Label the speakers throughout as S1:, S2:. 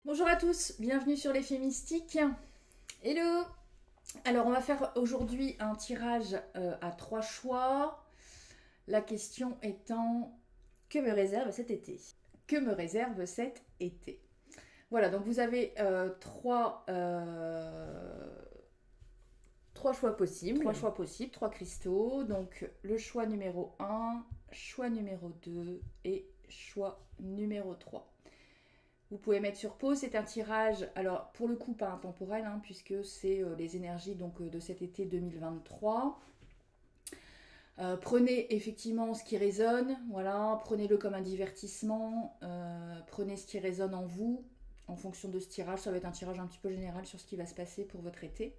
S1: Bonjour à tous, bienvenue sur l'effet mystique. Hello. Alors on va faire aujourd'hui un tirage à 3 choix. La question étant, que me réserve cet été? Que me réserve cet été? Voilà, donc vous avez trois choix possibles. Trois cristaux. Donc le choix numéro 1, choix numéro 2 et choix numéro 3. Vous pouvez mettre sur pause, c'est un tirage, alors pour le coup pas intemporel, puisque c'est les énergies de cet été 2023. Prenez effectivement ce qui résonne, voilà, prenez-le comme un divertissement, prenez ce qui résonne en vous, en fonction de ce tirage. Ça va être un tirage un petit peu général sur ce qui va se passer pour votre été.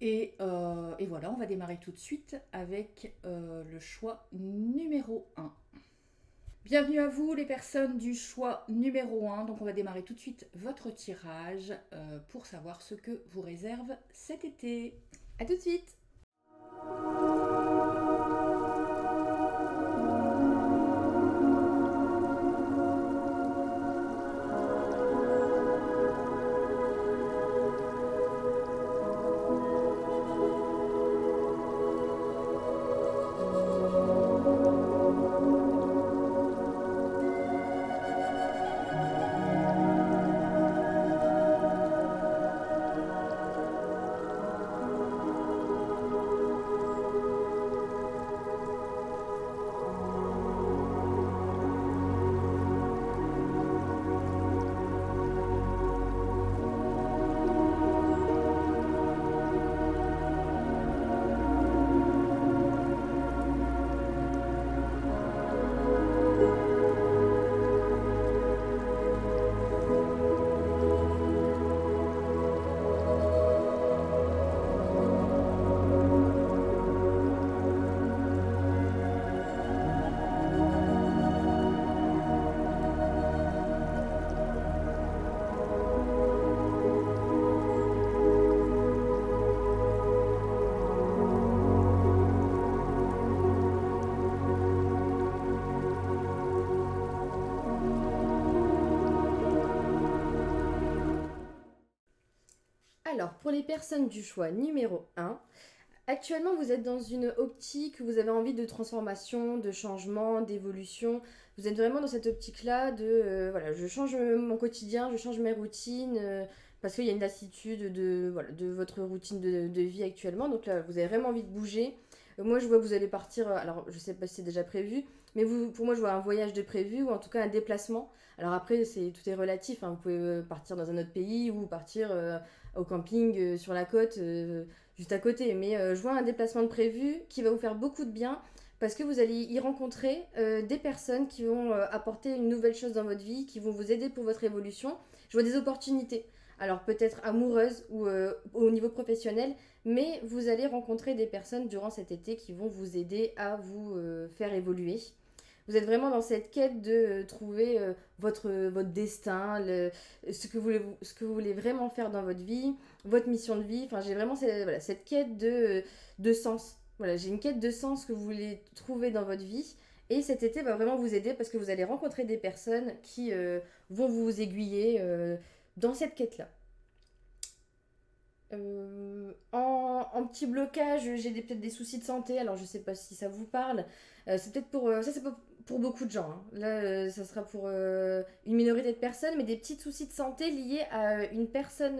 S1: Et voilà, on va démarrer tout de suite avec le choix numéro 1. Bienvenue à vous les personnes du choix numéro 1. Donc on va démarrer tout de suite votre tirage pour savoir ce que vous réserve cet été. A tout de suite.
S2: Alors, pour les personnes du choix numéro 1, actuellement vous êtes dans une optique où vous avez envie de transformation, de changement, d'évolution. Vous êtes vraiment dans cette optique-là de, voilà, je change mon quotidien, je change mes routines, parce qu'il y a une lassitude de votre routine de vie actuellement. Donc là, vous avez vraiment envie de bouger. Moi, je vois que vous allez partir, alors je sais pas si c'est déjà prévu, mais pour moi, je vois un voyage de prévu ou en tout cas un déplacement. Alors après, tout est relatif, hein. Vous pouvez partir dans un autre pays ou partir au camping sur la côte juste à côté. Mais je vois un déplacement de prévu qui va vous faire beaucoup de bien parce que vous allez y rencontrer des personnes qui vont apporter une nouvelle chose dans votre vie, qui vont vous aider pour votre évolution. Je vois des opportunités. Alors peut-être amoureuses ou au niveau professionnel, mais vous allez rencontrer des personnes durant cet été qui vont vous aider à vous faire évoluer. Vous êtes vraiment dans cette quête de trouver votre destin, ce que vous voulez vraiment faire dans votre vie, votre mission de vie. Enfin, j'ai vraiment cette quête de sens. Voilà, j'ai une quête de sens que vous voulez trouver dans votre vie. Et cet été va vraiment vous aider parce que vous allez rencontrer des personnes qui vont vous aiguiller dans cette quête-là. En petit blocage, j'ai peut-être des soucis de santé, alors je sais pas si ça vous parle. C'est peut-être ça c'est pas pour beaucoup de gens, hein. Là, ça sera pour une minorité de personnes, mais des petits soucis de santé liés à une personne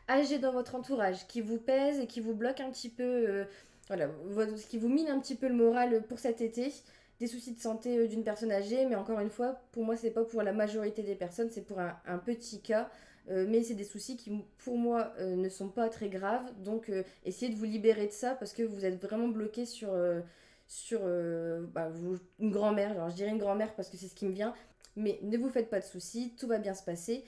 S2: âgée dans votre entourage qui vous pèse et qui vous bloque un petit peu, voilà, ce qui vous mine un petit peu le moral pour cet été. Des soucis de santé d'une personne âgée, mais encore une fois, pour moi, c'est pas pour la majorité des personnes, c'est pour un petit cas. Mais c'est des soucis qui, pour moi, ne sont pas très graves. Donc, essayez de vous libérer de ça parce que vous êtes vraiment bloqué sur une grand-mère. Alors, je dirais une grand-mère parce que c'est ce qui me vient. Mais ne vous faites pas de soucis, tout va bien se passer.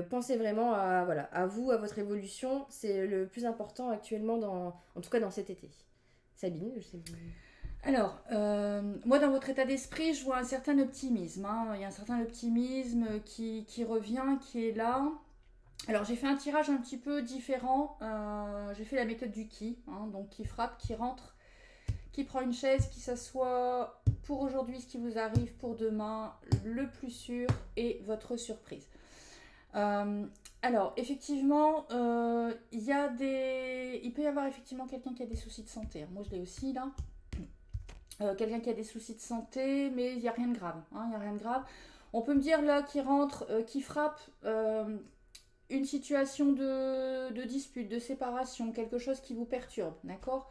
S2: Pensez vraiment à vous, à votre évolution. C'est le plus important actuellement, en tout cas dans cet été. Sabine, je sais.
S1: Alors, moi dans votre état d'esprit, je vois un certain optimisme, hein. Il y a un certain optimisme qui revient, qui est là. Alors j'ai fait un tirage un petit peu différent. J'ai fait la méthode du qui, hein, donc qui frappe, qui prend une chaise, qui s'assoit pour aujourd'hui, ce qui vous arrive pour demain, le plus sûr est votre surprise. Alors, effectivement, il peut y avoir effectivement quelqu'un qui a des soucis de santé. Moi, je l'ai aussi là. Quelqu'un qui a des soucis de santé, mais il n'y a rien de grave. Il n'y a rien de grave. On peut me dire là qui rentre, qui frappe une situation de dispute, de séparation, quelque chose qui vous perturbe, d'accord.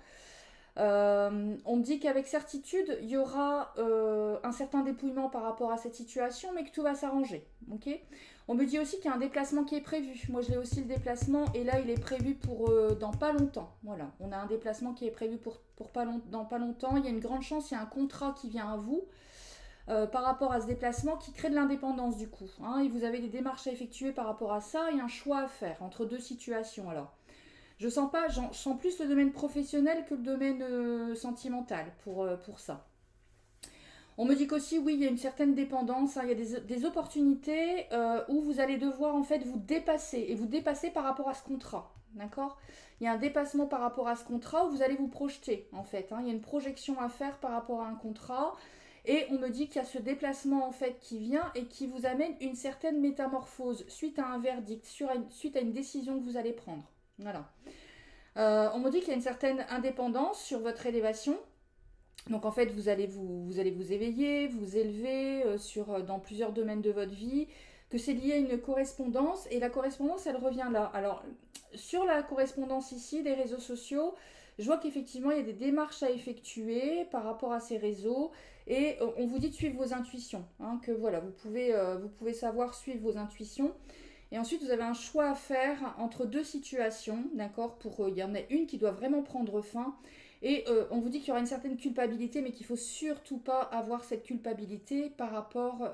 S1: On me dit qu'avec certitude, il y aura un certain dépouillement par rapport à cette situation, mais que tout va s'arranger, ok. On me dit aussi qu'il y a un déplacement qui est prévu. Moi, je l'ai aussi le déplacement, et là, il est prévu pour dans pas longtemps. Voilà, on a un déplacement qui est prévu pour dans pas longtemps. Il y a une grande chance, il y a un contrat qui vient à vous par rapport à ce déplacement qui crée de l'indépendance du coup. Et vous avez des démarches à effectuer par rapport à ça et un choix à faire entre deux situations. Alors, je sens plus le domaine professionnel que le domaine sentimental pour ça. On me dit qu'aussi, oui, il y a une certaine dépendance, il y a des opportunités où vous allez devoir en fait vous dépasser, et vous dépasser par rapport à ce contrat, d'accord. Il y a un dépassement par rapport à ce contrat où vous allez vous projeter, en fait. Il y a une projection à faire par rapport à un contrat, et on me dit qu'il y a ce déplacement, en fait, qui vient et qui vous amène une certaine métamorphose suite à un verdict, suite à une décision que vous allez prendre. Voilà. On me dit qu'il y a une certaine indépendance sur votre élévation. Donc en fait, vous allez vous éveiller, vous élever dans plusieurs domaines de votre vie, que c'est lié à une correspondance, et la correspondance, elle revient là. Alors, sur la correspondance ici, des réseaux sociaux, je vois qu'effectivement, il y a des démarches à effectuer par rapport à ces réseaux, et on vous dit de suivre vos intuitions, que voilà, vous pouvez savoir suivre vos intuitions. Et ensuite, vous avez un choix à faire entre deux situations, d'accord. Il y en a une qui doit vraiment prendre fin. Et on vous dit qu'il y aura une certaine culpabilité, mais qu'il ne faut surtout pas avoir cette culpabilité par rapport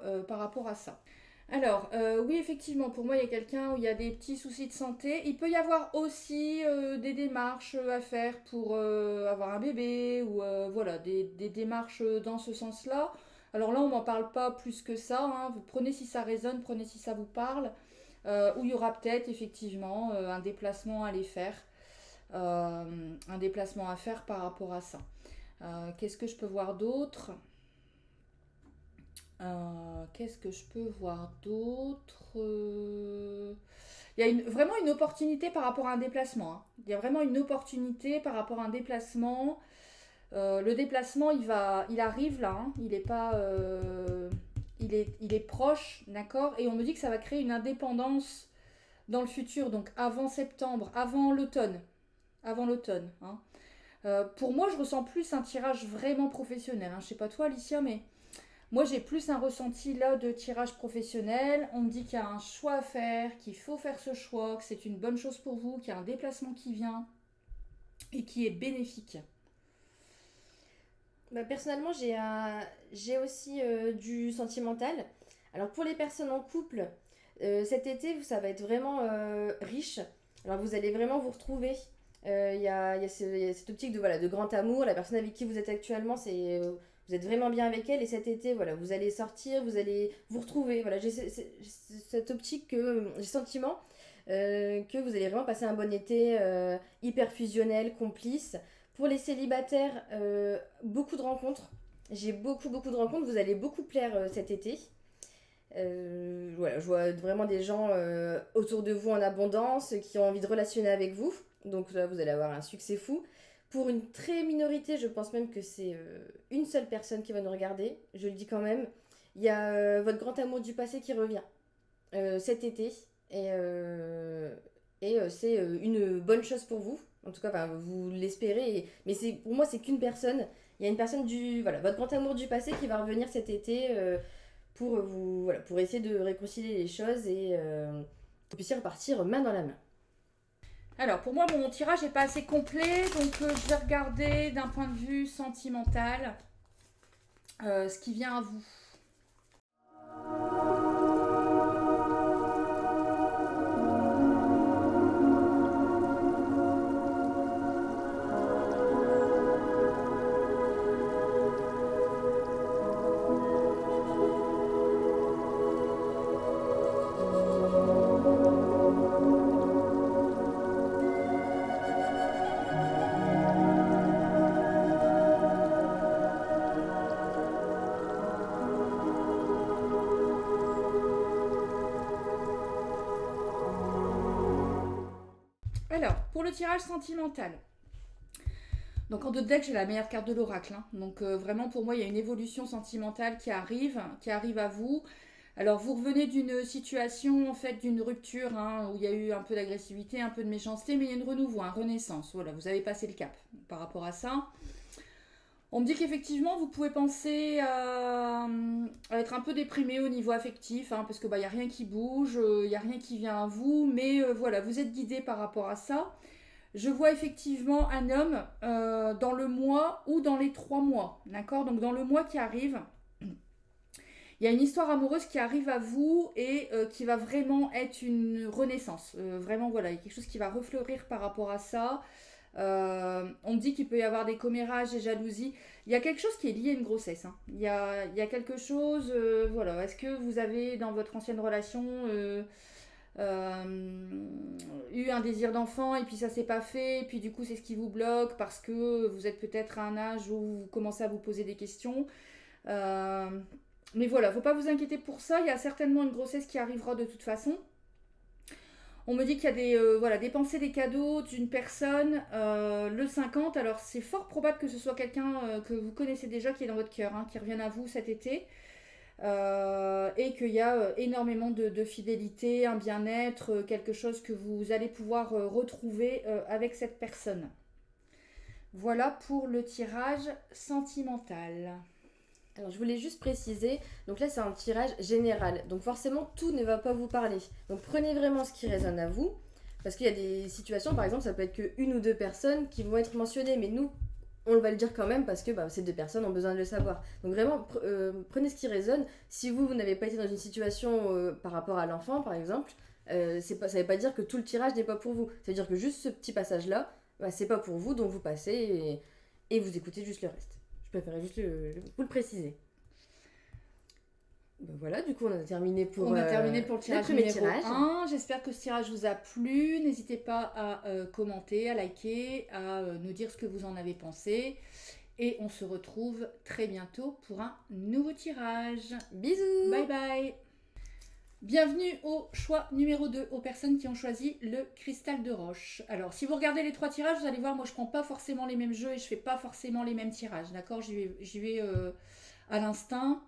S1: à ça. Alors, oui, effectivement, pour moi, il y a quelqu'un où il y a des petits soucis de santé. Il peut y avoir aussi des démarches à faire pour avoir un bébé, ou voilà, des démarches dans ce sens-là. Alors là, on ne m'en parle pas plus que ça. Vous prenez si ça résonne, prenez si ça vous parle. Où il y aura peut-être effectivement un déplacement à aller faire. Un déplacement à faire par rapport à ça. Qu'est-ce que je peux voir d'autre ? Il y a vraiment une opportunité par rapport à un déplacement. Il y a vraiment une opportunité par rapport à un déplacement. Le déplacement, il arrive là. Il est pas... il est proche, d'accord. Et on me dit que ça va créer une indépendance dans le futur, donc avant septembre, avant l'automne. Pour moi, je ressens plus un tirage vraiment professionnel. Je sais pas toi, Alicia, mais moi, j'ai plus un ressenti là de tirage professionnel. On me dit qu'il y a un choix à faire, qu'il faut faire ce choix, que c'est une bonne chose pour vous, qu'il y a un déplacement qui vient et qui est bénéfique.
S2: Personnellement, j'ai aussi du sentimental. Alors pour les personnes en couple, cet été, ça va être vraiment riche. Alors vous allez vraiment vous retrouver. Il y a cette optique de grand amour. La personne avec qui vous êtes actuellement, vous êtes vraiment bien avec elle. Et cet été, voilà, vous allez sortir, vous allez vous retrouver. Voilà, j'ai cette optique, j'ai sentiment que vous allez vraiment passer un bon été hyper fusionnel, complice. Pour les célibataires, beaucoup de rencontres. J'ai beaucoup de rencontres. Vous allez beaucoup plaire cet été. Voilà, je vois vraiment des gens autour de vous en abondance qui ont envie de relationner avec vous. Donc là, vous allez avoir un succès fou. Pour une très minorité, je pense même que c'est une seule personne qui va nous regarder. Je le dis quand même. Il y a votre grand amour du passé qui revient cet été. Et c'est une bonne chose pour vous. En tout cas, vous l'espérez. Mais pour moi, c'est qu'une personne. Il y a une personne votre grand amour du passé qui va revenir cet été pour essayer de réconcilier les choses et que vous puissiez repartir main dans la main.
S1: Alors, pour moi, mon tirage n'est pas assez complet, donc je vais regarder d'un point de vue sentimental ce qui vient à vous. Alors, pour le tirage sentimental. Donc en deux decks, j'ai la meilleure carte de l'oracle. Donc vraiment, pour moi, il y a une évolution sentimentale qui arrive à vous. Alors, vous revenez d'une situation, en fait, d'une rupture, où il y a eu un peu d'agressivité, un peu de méchanceté, mais il y a une renouveau, une renaissance. Voilà, vous avez passé le cap par rapport à ça. On me dit qu'effectivement, vous pouvez penser à être un peu déprimé au niveau affectif, parce que y a rien qui bouge, il n'y a rien qui vient à vous, mais voilà, vous êtes guidé par rapport à ça. Je vois effectivement un homme dans le mois ou dans les 3 mois, d'accord? Donc dans le mois qui arrive, il y a une histoire amoureuse qui arrive à vous et qui va vraiment être une renaissance. Vraiment, voilà, il y a quelque chose qui va refleurir par rapport à ça. On me dit qu'il peut y avoir des commérages, des jalousies. Il y a quelque chose qui est lié à une grossesse. Il y a quelque chose, voilà. Est-ce que vous avez dans votre ancienne relation eu un désir d'enfant et puis ça s'est pas fait, et puis du coup c'est ce qui vous bloque parce que vous êtes peut-être à un âge où vous commencez à vous poser des questions. Mais voilà, faut pas vous inquiéter pour ça. Il y a certainement une grossesse qui arrivera de toute façon. On me dit qu'il y a des pensées, des cadeaux d'une personne, le 50. Alors, c'est fort probable que ce soit quelqu'un que vous connaissez déjà qui est dans votre cœur, qui revienne à vous cet été. Et qu'il y a énormément de fidélité, un bien-être, quelque chose que vous allez pouvoir retrouver avec cette personne. Voilà pour le tirage sentimental.
S2: Alors, je voulais juste préciser, donc là, c'est un tirage général. Donc, forcément, tout ne va pas vous parler. Donc, prenez vraiment ce qui résonne à vous. Parce qu'il y a des situations, par exemple, ça peut être qu'une ou deux personnes qui vont être mentionnées. Mais nous, on va le dire quand même parce que ces deux personnes ont besoin de le savoir. Donc, vraiment, prenez ce qui résonne. Si vous n'avez pas été dans une situation par rapport à l'enfant, par exemple, ça ne veut pas dire que tout le tirage n'est pas pour vous. Ça veut dire que juste ce petit passage-là, c'est pas pour vous. Donc, vous passez et vous écoutez juste le reste. Je préférais juste vous le préciser. Ben voilà, du coup, on a terminé pour
S1: le tirage
S2: premier
S1: numéro
S2: tirage.
S1: 1. J'espère que ce tirage vous a plu. N'hésitez pas à commenter, à liker, à nous dire ce que vous en avez pensé. Et on se retrouve très bientôt pour un nouveau tirage.
S2: Bisous.
S1: Bye bye. Bienvenue au choix numéro 2, aux personnes qui ont choisi le cristal de roche. Alors, si vous regardez les 3 tirages, vous allez voir, moi je prends pas forcément les mêmes jeux et je fais pas forcément les mêmes tirages, d'accord? J'y vais à l'instinct.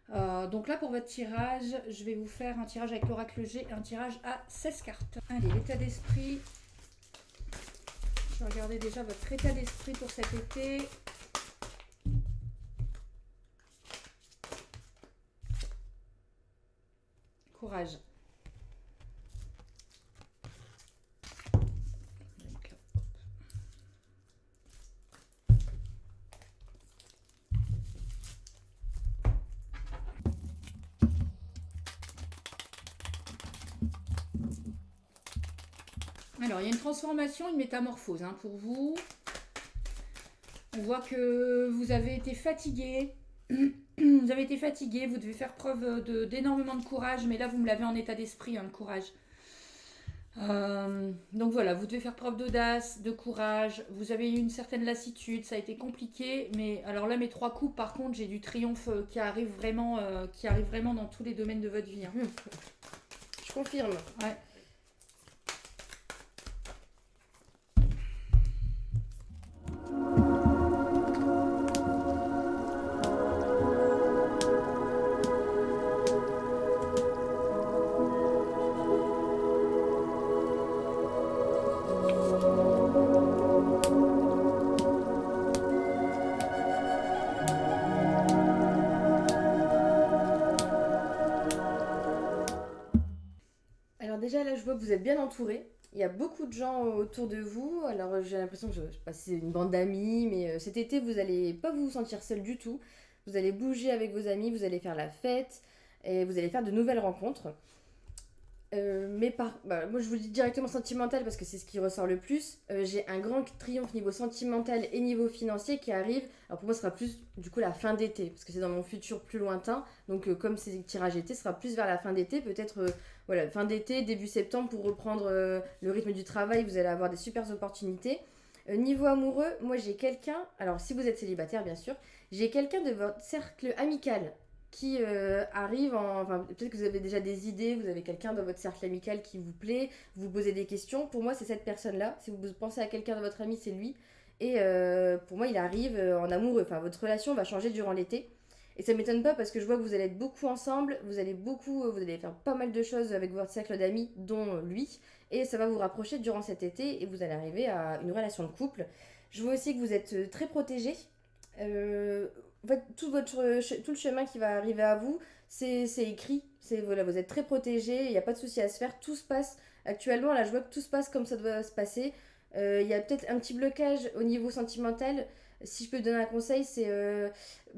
S1: Donc là, pour votre tirage, je vais vous faire un tirage avec l'oracle G, un tirage à 16 cartes. Allez, l'état d'esprit. Je vais regarder déjà votre état d'esprit pour cet été. Courage. Alors, il y a une transformation, une métamorphose pour vous. On voit que vous avez été fatigué. Vous avez été fatigué, vous devez faire preuve d'énormément de courage, mais là vous me l'avez en état d'esprit, le courage. Donc voilà, vous devez faire preuve d'audace, de courage, vous avez eu une certaine lassitude, ça a été compliqué, mais alors là mes 3 coups, par contre, j'ai du triomphe qui arrive vraiment dans tous les domaines de votre vie.
S2: Je confirme.
S1: Ouais.
S2: Déjà là, je vois que vous êtes bien entouré. Il y a beaucoup de gens autour de vous. Alors j'ai l'impression que je sais pas si c'est une bande d'amis, mais cet été vous allez pas vous sentir seul du tout. Vous allez bouger avec vos amis, vous allez faire la fête et vous allez faire de nouvelles rencontres. Moi je vous le dis directement sentimental parce que c'est ce qui ressort le plus. J'ai un grand triomphe niveau sentimental et niveau financier qui arrive. Alors pour moi ce sera plus du coup la fin d'été parce que c'est dans mon futur plus lointain. Donc comme c'est tirage été, ce sera plus vers la fin d'été, peut-être fin d'été, début septembre pour reprendre le rythme du travail. Vous allez avoir des super opportunités. Niveau amoureux, moi j'ai quelqu'un, alors si vous êtes célibataire bien sûr, j'ai quelqu'un de votre cercle amical qui arrive enfin, peut-être que vous avez déjà des idées, vous avez quelqu'un dans votre cercle amical qui vous plaît, vous posez des questions. Pour moi, c'est cette personne-là. Si vous pensez à quelqu'un de votre ami, c'est lui. Et pour moi, il arrive en amoureux. Enfin, votre relation va changer durant l'été. Et ça m'étonne pas parce que je vois que vous allez être beaucoup ensemble, vous allez faire pas mal de choses avec votre cercle d'amis, dont lui, et ça va vous rapprocher durant cet été et vous allez arriver à une relation de couple. Je vois aussi que vous êtes très protégé. En fait, tout le chemin qui va arriver à vous, c'est écrit. Voilà, vous êtes très protégé, il n'y a pas de souci à se faire, tout se passe. Actuellement, là, je vois que tout se passe comme ça doit se passer. Il y a peut-être un petit blocage au niveau sentimental. Si je peux donner un conseil, c'est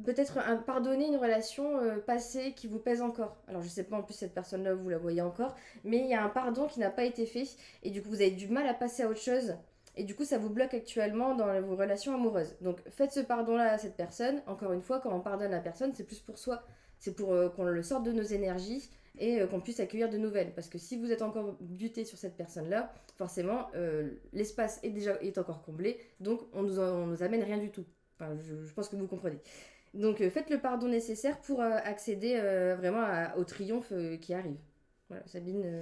S2: peut-être pardonner une relation passée qui vous pèse encore. Alors je sais pas en plus cette personne-là, vous la voyez encore, mais il y a un pardon qui n'a pas été fait et du coup vous avez du mal à passer à autre chose. Et du coup, ça vous bloque actuellement dans vos relations amoureuses. Donc, faites ce pardon-là à cette personne. Encore une fois, quand on pardonne la personne, c'est plus pour soi. C'est pour qu'on le sorte de nos énergies et qu'on puisse accueillir de nouvelles. Parce que si vous êtes encore buté sur cette personne-là, forcément, l'espace est encore comblé. Donc, on nous amène rien du tout. Enfin, je pense que vous comprenez. Donc, faites le pardon nécessaire pour accéder vraiment au triomphe qui arrive. Voilà, Sabine.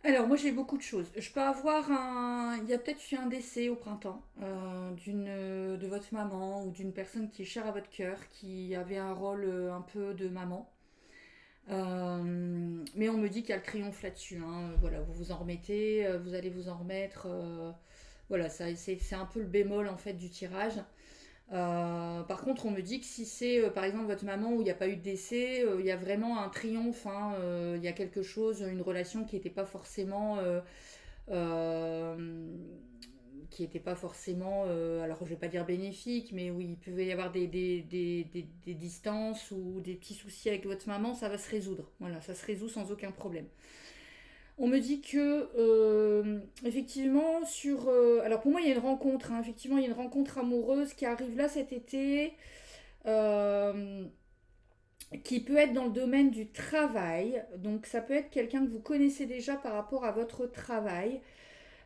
S1: Alors, moi, j'ai beaucoup de choses. Je peux avoir un... Il y a peut-être eu un décès au printemps de votre maman ou d'une personne qui est chère à votre cœur, qui avait un rôle un peu de maman. Mais on me dit qu'il y a le triomphe là-dessus, hein. Voilà, vous vous en remettez, vous allez vous en remettre. Voilà, c'est un peu le bémol en fait du tirage. Par contre, on me dit que si c'est par exemple votre maman où il n'y a pas eu de décès, il y a vraiment un triomphe, hein, il y a quelque chose, une relation euh, qui était pas forcément, alors je vais pas dire bénéfique, mais où il pouvait y avoir des distances ou des petits soucis avec votre maman, ça va se résoudre. Voilà, ça se résout sans aucun problème. On me dit que, effectivement, alors pour moi, il y a une rencontre, hein, effectivement, il y a une rencontre amoureuse qui arrive là cet été, euh, qui peut être dans le domaine du travail. Donc, ça peut être quelqu'un que vous connaissez déjà par rapport à votre travail.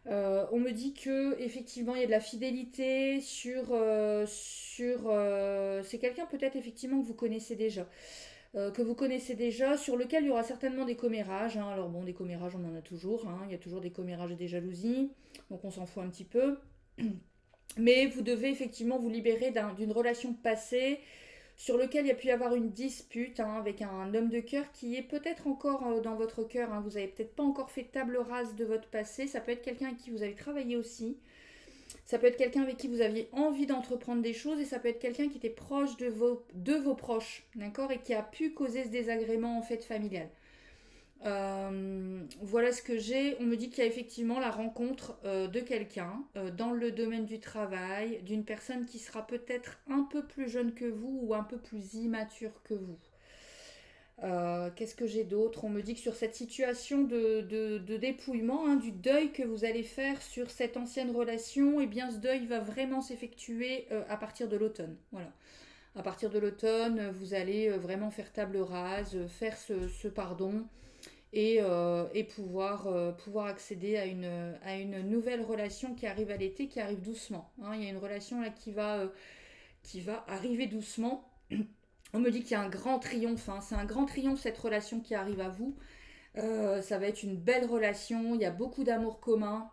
S1: On me dit que effectivement il y a de la fidélité c'est quelqu'un peut-être effectivement que vous connaissez déjà, sur lequel il y aura certainement des commérages, hein. Alors bon, des commérages, on en a toujours, hein. Il y a toujours des commérages et des jalousies, donc on s'en fout un petit peu. Mais vous devez effectivement vous libérer d'une relation passée sur lequel il y a pu y avoir une dispute, hein, avec un homme de cœur qui est peut-être encore dans votre cœur, hein. Vous n'avez peut-être pas encore fait table rase de votre passé. Ça peut être quelqu'un avec qui vous avez travaillé aussi. Ça peut être quelqu'un avec qui vous aviez envie d'entreprendre des choses et ça peut être quelqu'un qui était proche de vos proches, d'accord, et qui a pu causer ce désagrément en fait familial. Voilà ce que j'ai. On me dit qu'il y a effectivement la rencontre de quelqu'un dans le domaine du travail, d'une personne qui sera peut-être un peu plus jeune que vous ou un peu plus immature que vous. Qu'est-ce que j'ai d'autre? On me dit que sur cette situation de dépouillement, hein, du deuil que vous allez faire sur cette ancienne relation, eh bien ce deuil va vraiment s'effectuer à partir de l'automne. Voilà. À partir de l'automne, vous allez vraiment faire table rase, faire ce pardon et pouvoir accéder à une nouvelle relation qui arrive à l'été, qui arrive doucement, hein. Il y a une relation là qui va arriver doucement. On me dit qu'il y a un grand triomphe, hein. C'est un grand triomphe cette relation qui arrive à vous. Ça va être une belle relation, il y a beaucoup d'amour commun.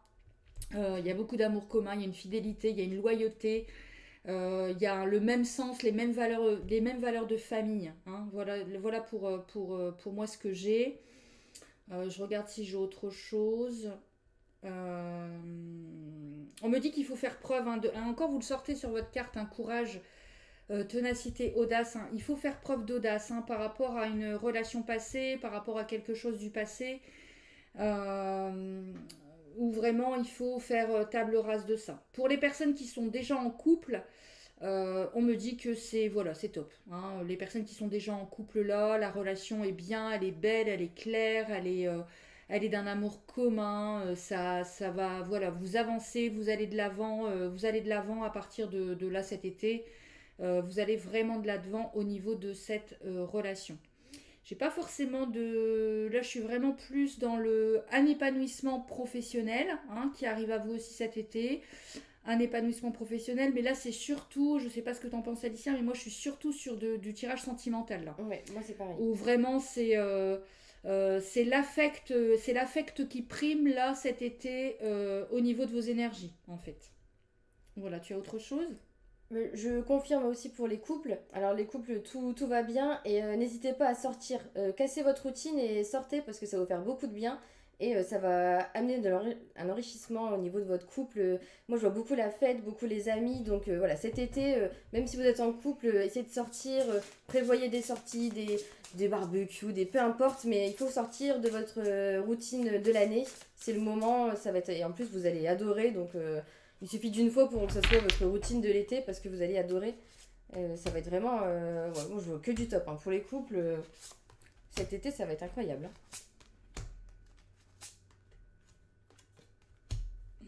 S1: Il y a beaucoup d'amour commun, il y a une fidélité, il y a une loyauté, il y a le même sens, les mêmes valeurs de famille, hein. Voilà pour moi ce que j'ai. Je regarde si j'ai autre chose. Euh, on me dit qu'il faut faire preuve, hein, encore vous le sortez sur votre carte, un courage, ténacité, audace, hein. Il faut faire preuve d'audace, hein, par rapport à une relation passée, par rapport à quelque chose du passé, euh, où vraiment il faut faire table rase de ça. Pour les personnes qui sont déjà en couple, on me dit que c'est top, hein. Les personnes qui sont déjà en couple là, la relation est bien, elle est belle, elle est claire, elle est d'un amour commun. Ça va, voilà, vous avancez, vous allez de l'avant à partir de là cet été. Vous allez vraiment de l'avant au niveau de cette relation. J'ai pas forcément de... Là, je suis vraiment plus dans un épanouissement professionnel, hein, qui arrive à vous aussi cet été. un épanouissement professionnel. Mais là, c'est surtout, je sais pas ce que tu en penses, Alicia, mais moi, je suis surtout sur du tirage sentimental, là.
S2: Ouais, moi c'est pareil.
S1: Où vraiment, c'est l'affect qui prime, là, cet été, au niveau de vos énergies, en fait. Voilà, tu as autre chose?
S2: Je confirme aussi pour les couples. Alors les couples, tout va bien et n'hésitez pas à sortir. Cassez votre routine et sortez parce que ça va vous faire beaucoup de bien et ça va amener un enrichissement au niveau de votre couple. Moi je vois beaucoup la fête, beaucoup les amis. Donc voilà, cet été, même si vous êtes en couple, essayez de sortir, prévoyez des sorties, des barbecues, peu importe, mais il faut sortir de votre routine de l'année. C'est le moment, ça va être... Et en plus vous allez adorer, donc il suffit d'une fois pour que ça soit votre routine de l'été parce que vous allez adorer. Ça va être vraiment. Ouais, moi, je vois que du top. Hein. Pour les couples, cet été, ça va être incroyable.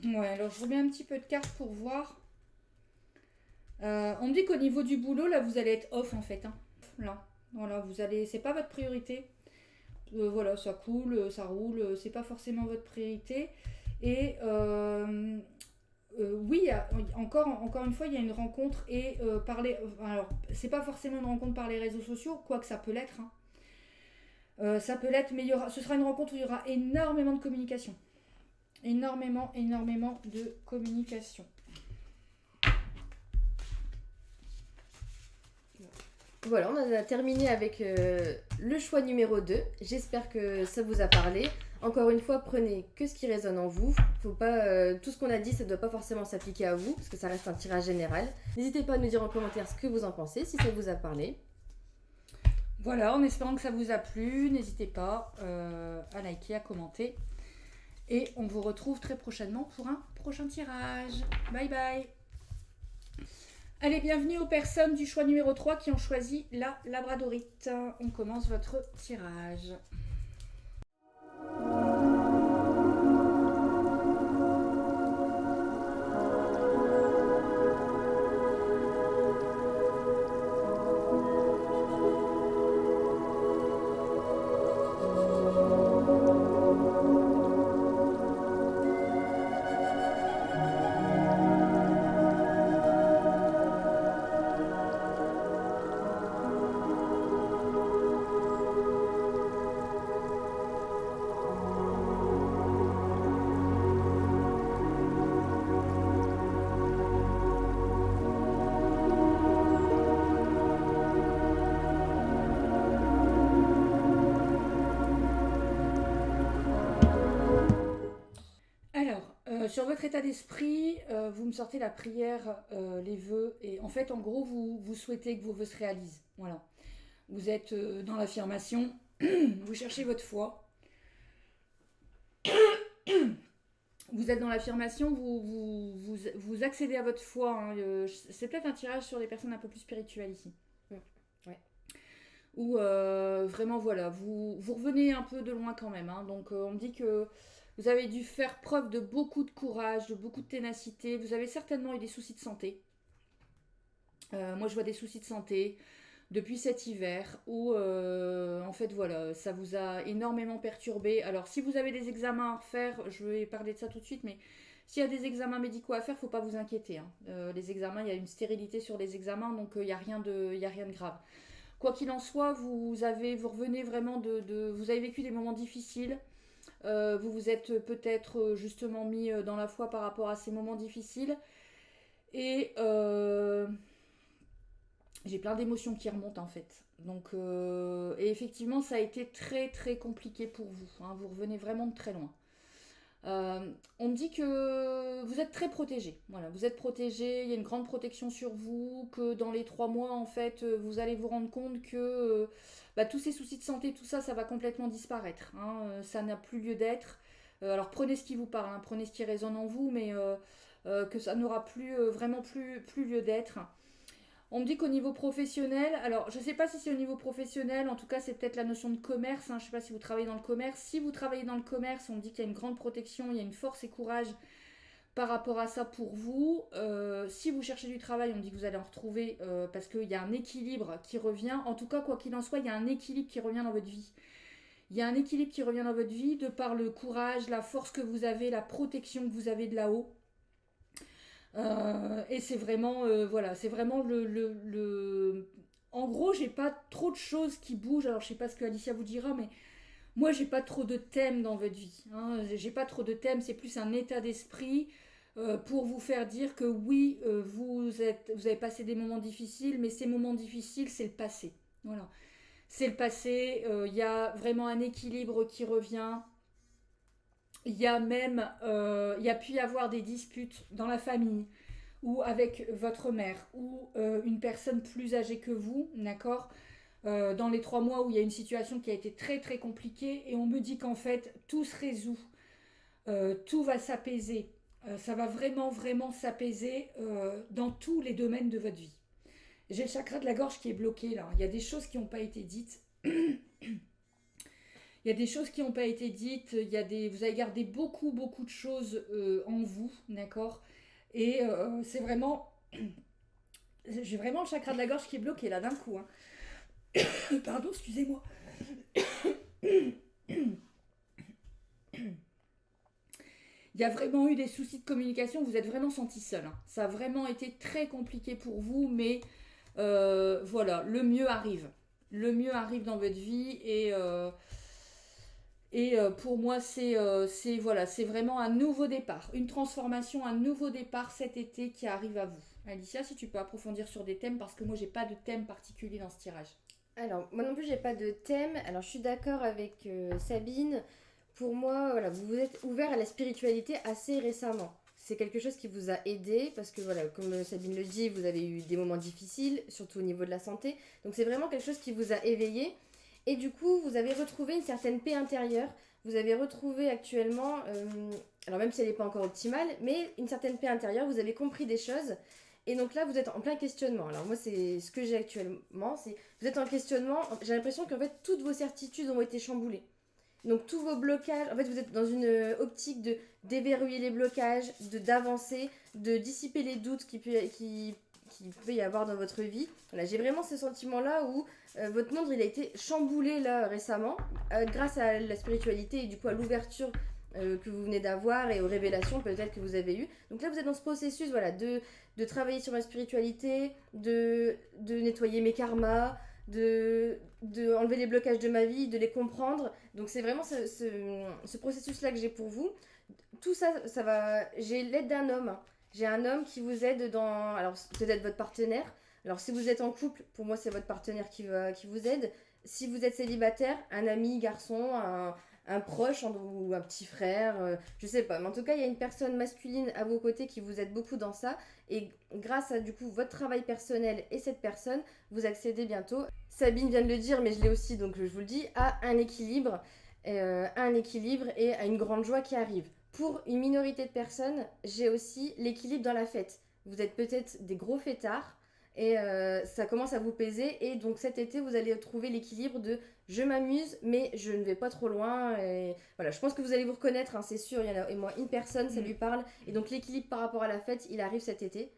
S1: Ouais, alors je remets un petit peu de cartes pour voir. On me dit qu'au niveau du boulot, là, vous allez être off en fait. Hein. Là, voilà, vous allez. C'est pas votre priorité. Voilà, ça coule, ça roule, c'est pas forcément votre priorité. Et oui, encore une fois, il y a une rencontre et alors, c'est pas forcément une rencontre par les réseaux sociaux, quoique ça peut l'être. Hein. Ça peut l'être, mais ce sera une rencontre où il y aura énormément de communication. Énormément de communication.
S2: Voilà, on a terminé avec le choix numéro 2. J'espère que ça vous a parlé. Encore une fois, prenez que ce qui résonne en vous. Faut pas, tout ce qu'on a dit, ça ne doit pas forcément s'appliquer à vous, parce que ça reste un tirage général. N'hésitez pas à nous dire en commentaire ce que vous en pensez, si ça vous a parlé.
S1: Voilà, en espérant que ça vous a plu, n'hésitez pas à liker, à commenter. Et on vous retrouve très prochainement pour un prochain tirage. Bye bye. Allez, bienvenue aux personnes du choix numéro 3 qui ont choisi la labradorite. On commence votre tirage. Sur votre état d'esprit, vous me sortez la prière, les vœux, et en fait, en gros, vous souhaitez que vos vœux se réalisent. Voilà. Vous êtes dans l'affirmation, vous cherchez votre foi. Vous êtes dans l'affirmation, vous accédez à votre foi. Hein. C'est peut-être un tirage sur les personnes un peu plus spirituelles ici.
S2: Ouais.
S1: Ou vraiment, voilà, vous revenez un peu de loin quand même. Hein. Donc, on me dit que vous avez dû faire preuve de beaucoup de courage, de beaucoup de ténacité. Vous avez certainement eu des soucis de santé. Moi, je vois des soucis de santé depuis cet hiver où, en fait, voilà, ça vous a énormément perturbé. Alors, si vous avez des examens à refaire, je vais parler de ça tout de suite, mais s'il y a des examens médicaux à faire, il ne faut pas vous inquiéter. Hein. Les examens, il y a une stérilité sur les examens, donc il n'y a rien de grave. Quoi qu'il en soit, vous revenez vraiment vous avez vécu des moments difficiles. Vous vous êtes peut-être justement mis dans la foi par rapport à ces moments difficiles. Et j'ai plein d'émotions qui remontent en fait. Donc, et effectivement, ça a été très très compliqué pour vous. Hein. Vous revenez vraiment de très loin. On me dit que vous êtes très protégé. Voilà, vous êtes protégé, il y a une grande protection sur vous, que dans les 3 mois, en fait, vous allez vous rendre compte que tous ces soucis de santé, tout ça, ça va complètement disparaître. Hein, ça n'a plus lieu d'être. Alors prenez ce qui vous parle, hein, prenez ce qui résonne en vous, mais que ça n'aura vraiment plus lieu d'être. On me dit qu'au niveau professionnel, alors je ne sais pas si c'est au niveau professionnel, en tout cas c'est peut-être la notion de commerce, hein, je ne sais pas si vous travaillez dans le commerce. Si vous travaillez dans le commerce, on me dit qu'il y a une grande protection, il y a une force et courage par rapport à ça pour vous. Si vous cherchez du travail, on me dit que vous allez en retrouver parce qu'il y a un équilibre qui revient. En tout cas, quoi qu'il en soit, il y a un équilibre qui revient dans votre vie. Il y a un équilibre qui revient dans votre vie de par le courage, la force que vous avez, la protection que vous avez de là-haut.
S3: Et c'est vraiment, voilà, c'est vraiment En gros, j'ai pas trop de choses qui bougent. Alors, je sais pas ce que Alicia vous dira, mais moi, j'ai pas trop de thèmes dans votre vie. Hein. J'ai pas trop de thèmes. C'est plus un état d'esprit pour vous faire dire que oui, vous avez passé des moments difficiles, mais ces moments difficiles, c'est le passé. Voilà, c'est le passé. Il y a vraiment un équilibre qui revient. Il y a même, il y a pu y avoir des disputes dans la famille ou avec votre mère ou une personne plus âgée que vous, d'accord, dans les 3 mois où il y a une situation qui a été très très compliquée et on me dit qu'en fait tout se résout, tout va s'apaiser, ça va vraiment vraiment s'apaiser dans tous les domaines de votre vie. J'ai le chakra de la gorge qui est bloqué là, il y a des choses qui n'ont pas été dites. Il y a des choses qui n'ont pas été dites, vous avez gardé beaucoup beaucoup de choses en vous, d'accord. Et c'est vraiment... J'ai vraiment le chakra de la gorge qui est bloqué là d'un coup. Hein. Pardon, excusez-moi. Il y a vraiment eu des soucis de communication, vous êtes vraiment senti seul. Hein. Ça a vraiment été très compliqué pour vous, mais voilà, le mieux arrive. Le mieux arrive dans votre vie et pour moi, voilà, c'est vraiment un nouveau départ, une transformation, un nouveau départ cet été qui arrive à vous. Alicia, si tu peux approfondir sur des thèmes, parce que moi, j'ai pas de thème particulier dans ce tirage.
S2: Alors, moi non plus, j'ai pas de thème. Alors, je suis d'accord avec Sabine. Pour moi, voilà, vous vous êtes ouvert à la spiritualité assez récemment. C'est quelque chose qui vous a aidé parce que, voilà, comme Sabine le dit, vous avez eu des moments difficiles, surtout au niveau de la santé. Donc, c'est vraiment quelque chose qui vous a éveillé. Et du coup, vous avez retrouvé une certaine paix intérieure. Vous avez retrouvé actuellement, alors même si elle n'est pas encore optimale, mais une certaine paix intérieure. Vous avez compris des choses. Et donc là, vous êtes en plein questionnement. Alors moi, c'est ce que j'ai actuellement. Vous êtes en questionnement. J'ai l'impression qu'en fait, toutes vos certitudes ont été chamboulées. Donc tous vos blocages, en fait, vous êtes dans une optique de déverrouiller les blocages, d'avancer, de dissiper les doutes qui peut y avoir dans votre vie. Voilà, j'ai vraiment ce sentiment-là où votre monde, il a été chamboulé là récemment grâce à la spiritualité et du coup à l'ouverture que vous venez d'avoir et aux révélations peut-être que vous avez eues. Donc là, vous êtes dans ce processus, voilà, de travailler sur ma spiritualité, de nettoyer mes karmas, de enlever les blocages de ma vie, de les comprendre. Donc c'est vraiment ce processus-là que j'ai pour vous. Tout ça, ça va... J'ai l'aide d'un homme. J'ai un homme qui vous aide dans... Alors peut-être votre partenaire. Alors si vous êtes en couple, pour moi c'est votre partenaire qui vous aide. Si vous êtes célibataire, un ami, garçon, un proche ou un petit frère, je sais pas. Mais en tout cas, il y a une personne masculine à vos côtés qui vous aide beaucoup dans ça. Et grâce à du coup votre travail personnel et cette personne, vous accédez bientôt, Sabine vient de le dire, mais je l'ai aussi, donc je vous le dis, à un équilibre et à une grande joie qui arrive. Pour une minorité de personnes, j'ai aussi l'équilibre dans la fête. Vous êtes peut-être des gros fêtards et ça commence à vous peser. Et donc cet été, vous allez trouver l'équilibre de je m'amuse, mais je ne vais pas trop loin. Et voilà, je pense que vous allez vous reconnaître, hein, c'est sûr. Il y en a, et moi, une personne, ça lui parle. Et donc l'équilibre par rapport à la fête, il arrive cet été.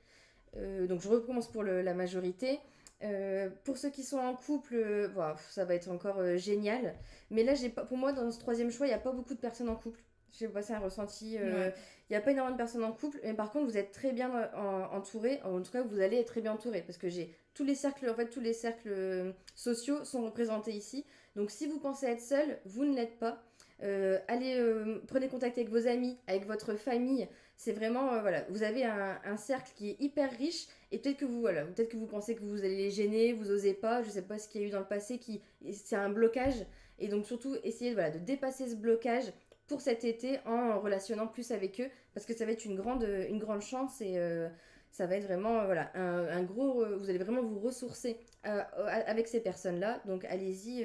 S2: Donc je recommence pour la majorité. Pour ceux qui sont en couple, bon, ça va être encore génial. Mais là, pour moi, dans ce troisième choix, il n'y a pas beaucoup de personnes en couple. J'ai passé un ressenti. Il n'y a pas énormément de personnes en couple. Mais par contre, vous êtes très bien entourés. En tout cas, vous allez être très bien entourés. Parce que j'ai tous les cercles, en fait, tous les cercles sociaux sont représentés ici. Donc, si vous pensez être seul, vous ne l'êtes pas. Prenez contact avec vos amis, avec votre famille. C'est vraiment, voilà, vous avez un cercle qui est hyper riche et peut-être que vous pensez que vous allez les gêner, vous osez pas, je sais pas ce qu'il y a eu dans le passé, c'est un blocage. Et donc surtout, essayez de dépasser ce blocage pour cet été en relationnant plus avec eux parce que ça va être une grande chance et ça va être vraiment, voilà, un gros, vous allez vraiment vous ressourcer avec ces personnes-là. Donc allez-y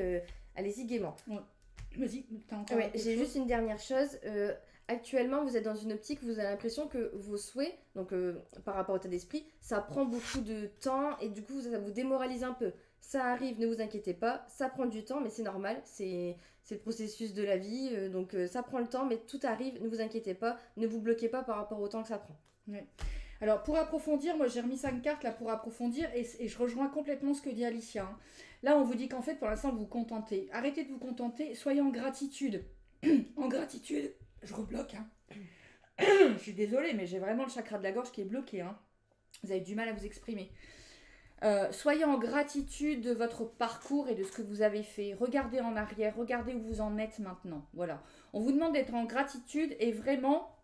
S2: gaiement.
S3: Ouais. Vas-y, t'as encore
S2: Ouais, j'ai juste une dernière chose. Actuellement, vous êtes dans une optique où vous avez l'impression que vos souhaits, donc par rapport au état d'esprit, ça prend beaucoup de temps et du coup, ça vous démoralise un peu. Ça arrive, ne vous inquiétez pas, ça prend du temps, mais c'est normal, c'est le processus de la vie, donc ça prend le temps, mais tout arrive, ne vous inquiétez pas, ne vous bloquez pas par rapport au temps que ça prend.
S3: Ouais. Alors, pour approfondir, moi j'ai remis 5 cartes là pour approfondir et je rejoins complètement ce que dit Alicia. Hein. Là, on vous dit qu'en fait, pour l'instant, vous vous contentez. Arrêtez de vous contenter, soyez en gratitude. En gratitude, je rebloque. Hein.
S1: Je suis désolée, mais j'ai vraiment le chakra de la gorge qui est bloqué. Hein. Vous avez du mal à vous exprimer. Soyez en gratitude de votre parcours et de ce que vous avez fait. Regardez en arrière, regardez où vous en êtes maintenant. Voilà. On vous demande d'être en gratitude et vraiment,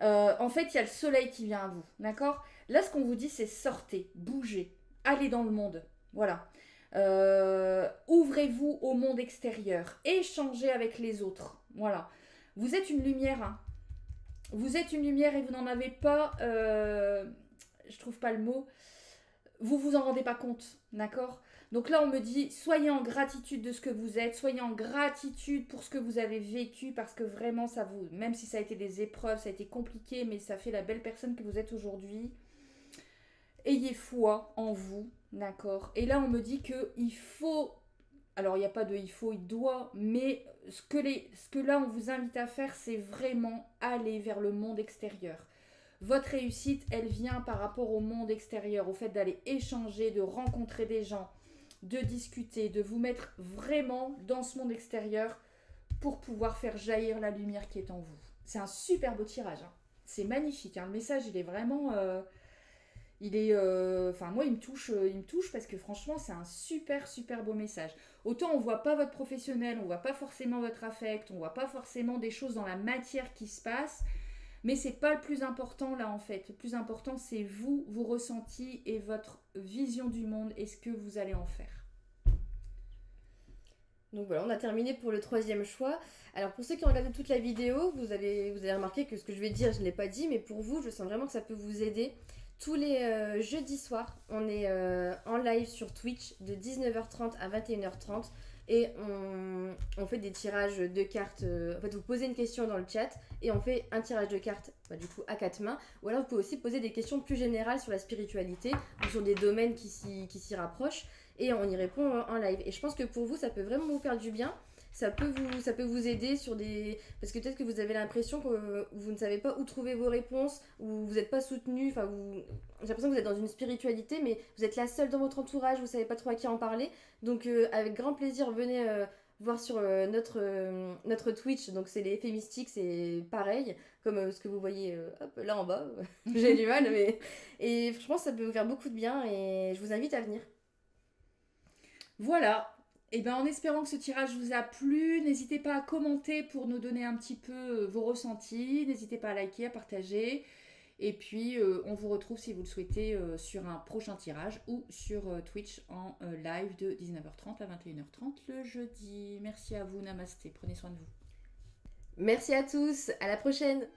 S1: en fait, il y a le soleil qui vient à vous. D'accord ? Là, ce qu'on vous dit, c'est sortez, bougez, allez dans le monde. Voilà. Ouvrez-vous au monde extérieur. Échangez avec les autres. Voilà. Vous êtes une lumière. Hein. Vous êtes une lumière et vous n'en avez pas... je trouve pas le mot. Vous vous en rendez pas compte, d'accord ? Donc là, on me dit, soyez en gratitude de ce que vous êtes, soyez en gratitude pour ce que vous avez vécu, parce que vraiment, ça vous, même si ça a été des épreuves, ça a été compliqué, mais ça fait la belle personne que vous êtes aujourd'hui. Ayez foi en vous, d'accord ? Et là, on me dit que il faut, alors il n'y a pas de il faut, il doit, mais ce que là, on vous invite à faire, c'est vraiment aller vers le monde extérieur. Votre réussite, elle vient par rapport au monde extérieur, au fait d'aller échanger, de rencontrer des gens, de discuter, de vous mettre vraiment dans ce monde extérieur pour pouvoir faire jaillir la lumière qui est en vous. C'est un super beau tirage. Hein. C'est magnifique. Hein. Le message, il est vraiment... moi, il me touche parce que franchement, c'est un super, super beau message. Autant on voit pas votre professionnel, on voit pas forcément votre affect, on voit pas forcément des choses dans la matière qui se passent. Mais c'est pas le plus important là en fait. Le plus important c'est vous, vos ressentis et votre vision du monde et ce que vous allez en faire.
S2: Donc voilà, on a terminé pour le 3e choix. Alors pour ceux qui ont regardé toute la vidéo, vous avez remarqué que ce que je vais dire, je ne l'ai pas dit, mais pour vous, je sens vraiment que ça peut vous aider. Tous les jeudis soirs, on est en live sur Twitch de 19h30 à 21h30. Et on fait des tirages de cartes. En fait, vous posez une question dans le chat et on fait un tirage de cartes du coup à 4 mains. Ou alors, vous pouvez aussi poser des questions plus générales sur la spiritualité ou sur des domaines qui s'y rapprochent. Et on y répond en live. Et je pense que pour vous, ça peut vraiment vous faire du bien. Ça peut vous aider sur des... Parce que peut-être que vous avez l'impression que vous ne savez pas où trouver vos réponses, ou vous n'êtes pas soutenu, j'ai l'impression que vous êtes dans une spiritualité, mais vous êtes la seule dans votre entourage, vous ne savez pas trop à qui en parler. Donc avec grand plaisir, venez voir sur notre Twitch, donc c'est les effets mystiques, c'est pareil, comme ce que vous voyez là en bas. J'ai du mal, mais... Et franchement, ça peut vous faire beaucoup de bien, et je vous invite à venir.
S1: Voilà. Et bien en espérant que ce tirage vous a plu, n'hésitez pas à commenter pour nous donner un petit peu vos ressentis, n'hésitez pas à liker, à partager, et puis on vous retrouve si vous le souhaitez sur un prochain tirage ou sur Twitch en live de 19h30 à 21h30 le jeudi. Merci à vous, namasté, prenez soin de vous.
S2: Merci à tous, à la prochaine.